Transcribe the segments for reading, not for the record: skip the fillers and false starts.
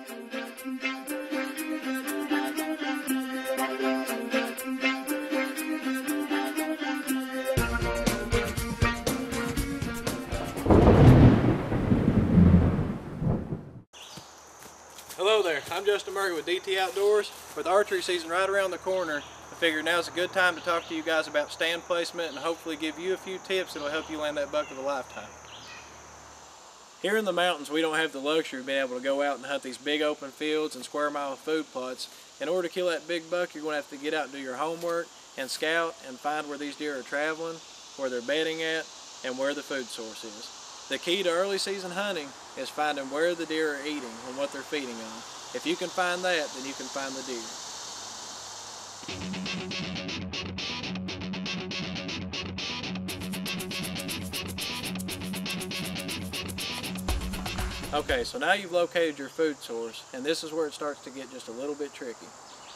Hello there, I'm Justin Murray with DT Outdoors. With archery season right around the corner, I figured now's a good time to talk to you guys about stand placement and hopefully give you a few tips that will help you land that buck of a lifetime. Here in the mountains, we don't have the luxury of being able to go out and hunt these big open fields and square mile food plots. In order to kill that big buck, you're going to have to get out and do your homework and scout and find where these deer are traveling, where they're bedding at, and where the food source is. The key to early season hunting is finding where the deer are eating and what they're feeding on. If you can find that, then you can find the deer. Okay, so now you've located your food source, and this is where it starts to get just a little bit tricky.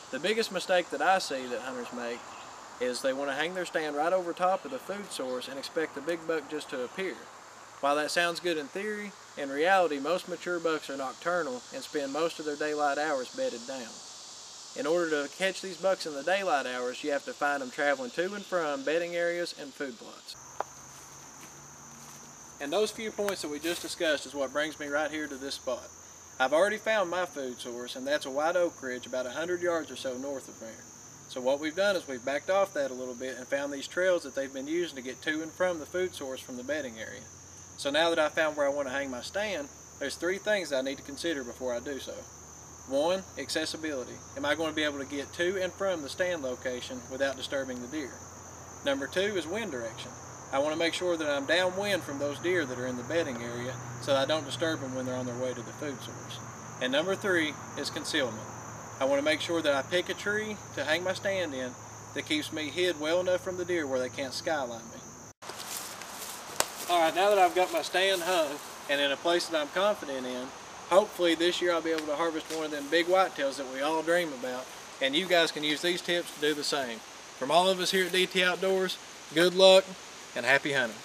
The biggest mistake that I see that hunters make is they want to hang their stand right over top of the food source and expect the big buck just to appear. While that sounds good in theory, in reality most mature bucks are nocturnal and spend most of their daylight hours bedded down. In order to catch these bucks in the daylight hours, you have to find them traveling to and from bedding areas and food plots. And those few points that we just discussed is what brings me right here to this spot. I've already found my food source, and that's a white oak ridge about 100 yards or so north of there. So what we've done is we've backed off that a little bit and found these trails that they've been using to get to and from the food source from the bedding area. So now that I found where I want to hang my stand, there's three things that I need to consider before I do so. One, accessibility. Am I going to be able to get to and from the stand location without disturbing the deer? Number two is wind direction. I want to make sure that I'm downwind from those deer that are in the bedding area so that I don't disturb them when they're on their way to the food source. And number three is concealment. I want to make sure that I pick a tree to hang my stand in that keeps me hid well enough from the deer where they can't skyline me. Alright, now that I've got my stand hung and in a place that I'm confident in, hopefully this year I'll be able to harvest one of them big whitetails that we all dream about, and you guys can use these tips to do the same. From all of us here at DT Outdoors, good luck and happy hunting.